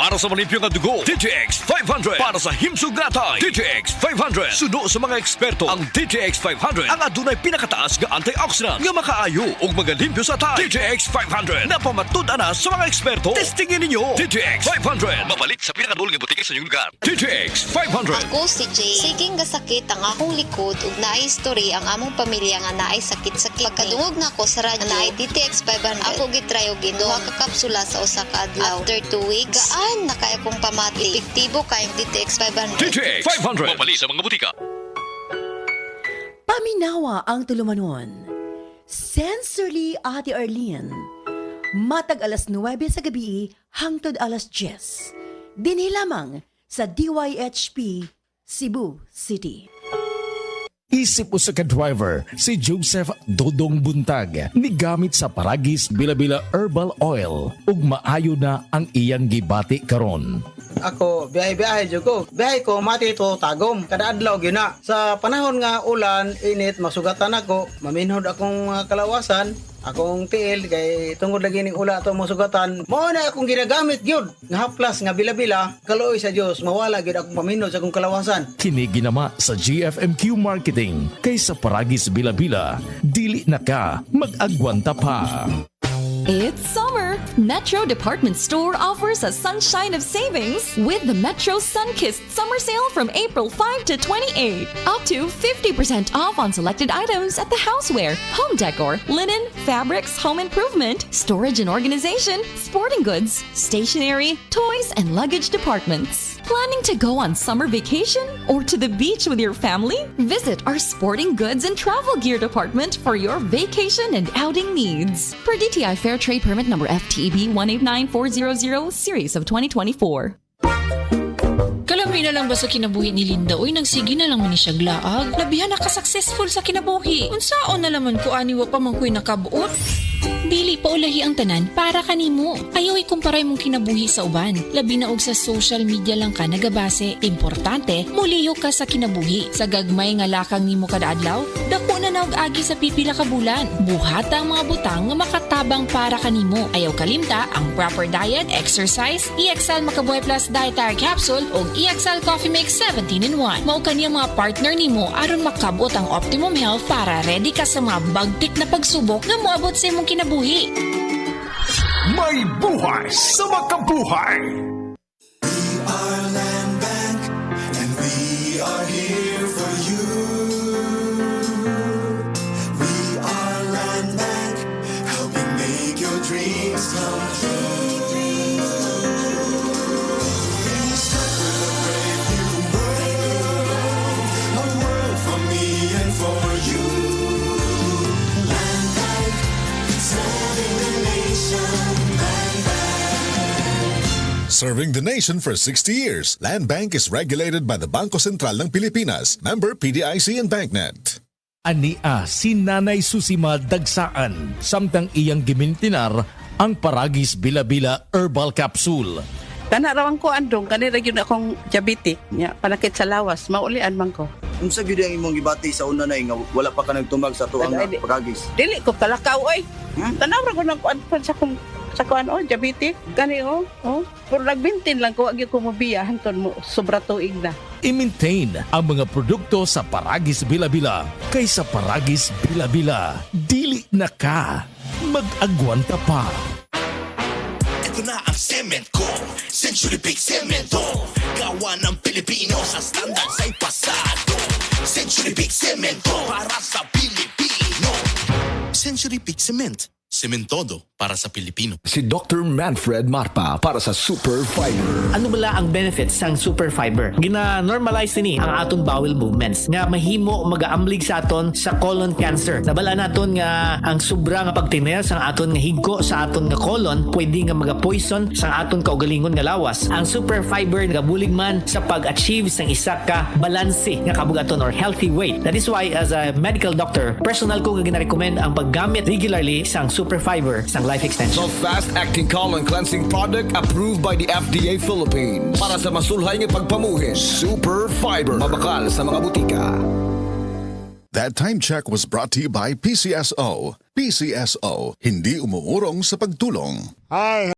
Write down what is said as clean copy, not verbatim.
Para sa malimpyo nga dugo, DTX 500. Para sa himsugatay, DTX 500. Suno sa mga eksperto, ang DTX 500 ang adunay pinakataas nga antioxidant nga makaayo ug magalimpyo sa tay. DTX 500 napamatud-an na sa mga eksperto. Testingin ninyo. DTX 500 mabalik sa pinakadulong nga butika sa inyong lugar. DTX 500. Ako si Jay. Siging gasakit ang akong likod ug naay story ang among pamilya nga naay sakit-sakit. Pagkadungog na ko sa radyo, naay DTX 500. Ako gitry og duha ka kapsula sa usa ka adlaw. After 2 weeks, gaan na kaya kong pamati. Epektibo kayong DTX 500. DTX 500 mabalik sa mga butika. Paminawa ang tulumanon. Sensorily Ate Arlene. Matag alas 9 sa gabi hangtod alas 10. Dinhi lamang sa DYHP Cebu City. Isip usa ka driver si Joseph Dodong Buntag ni gamit sa Paragis Bila-Bila Herbal Oil ug maayo na ang iyang gibati karon. Ako, biyahe-biyahe dyan ko. Biyahe ko, mati ito, tagom. Kada adlaw, gina. Sa panahon nga ulan, init, masugatan ako. Maminhod akong kalawasan. Akong tiil, kay tungod lagi ning ula ito masugatan. Mao na akong ginagamit, gyud. Nga haplas, nga bila-bila. Kaluoy sa Diyos, mawala gyud akong paminhod sa akong kalawasan. Kini ginama sa GFMQ Marketing kay sa Paragis Bila-Bila, dili na ka mag-agwanta pa. It's summer! Metro Department Store offers a sunshine of savings with the Metro Sunkissed Summer Sale from April 5 to 28. Up to 50% off on selected items at the houseware, home decor, linen, fabrics, home improvement, storage and organization, sporting goods, stationery, toys, and luggage departments. Planning to go on summer vacation or to the beach with your family? Visit our sporting goods and travel gear department for your vacation and outing needs. Per DTI Fair Trade Permit number FTEB 189400 series of 2024. Kalamay na lang ba sa kinabuhi ni Linda? Uy, nagsige na lang man ni siya glaag. Labihan na ka-successful sa kinabuhi. Unsaon na laman ko aniwa pa man ko'y nakabuot? Dili pa ulahi ang tanan para kanimo. Ayaw ikumparay mong kinabuhi sa uban. Labi na og sa social media lang ka nagabase. Importante, muliyo ka sa kinabuhi. Sa gagmay nga lakang nimo kada adlaw, dako na naog agi sa pipila ka bulan. Buhata ang mga butang nga makatabang para kanimo. Ayaw kalimta ang proper diet, exercise, EXL Makabuhay Plus Dietary Capsule o EXL Coffee Mix 17-in-1. Mao kaniyang mga partner nimo aron makabot ang optimum health para ready ka sa mga bagtik na pagsubok nga moabot sa imong kinabuhi. May buhay sa makabuhay. We are Land Bank and we are here for you. We are Land Bank, helping make your dreams come true. We start with a brave new world, a world for me and for you. Land Bank, serving the nation. Serving the nation for 60 years, Land Bank is regulated by the Bangko Sentral ng Pilipinas, member PDIC and BancNet. Ania si Nanay Susima Dagsaan samtang iyang gimintinar ang Paragis Bila-Bila Herbal Capsule. Kanarawan ko andong kanira gyud akong diabetic nya panakit sa lawas maulian man ko. Unsa gyud ang imong gibati sa una nay nga wala pa ka nagtumag sa tuang Paragis? Dili ko kalakaw oy. Tanaw ra ko nang kuan sa kuan diabetic kani pero nagbintin lang ko agi ko mobiya hanton mo sobra tuig na. I-maintain ang mga produkto sa Paragis Bila-Bila kay sa Paragis Bila-Bila dili na ka mag-agwanta pa. Ito na ang cement ko, Century Big Cemento. Gawa ng Pilipino sa standard sa'y pasado. Century Big Cemento para sa Pilipino. Century Big Cement. Cementodo para sa Pilipino. Si Dr. Manfred Marpa para sa Super Fiber. Ano bala ang benefits sang Super Fiber? Gina-normalize ni ang aton bowel movements nga mahimo magaamblig sa aton sa colon cancer. Nabala naton nga ang sobra nga pagtiner sang aton nga higko sa aton nga colon pwede nga maga-poison sang aton kaugalingon nga lawas. Ang Super Fiber nagabulig man sa pag-achieve sang isa ka balanse nga kabugaton or healthy weight. That is why as a medical doctor, personal ko nga gina-recommend ang paggamit regularly sang Super Fiber sang Life Extension. The fast-acting colon cleansing product approved by the FDA Philippines. Para sa masulhay nga pagpamuhin, Super Fiber. Mabakal sa mga butika. That time check was brought to you by PCSO. PCSO, hindi umuurong sa pagtulong. Hi.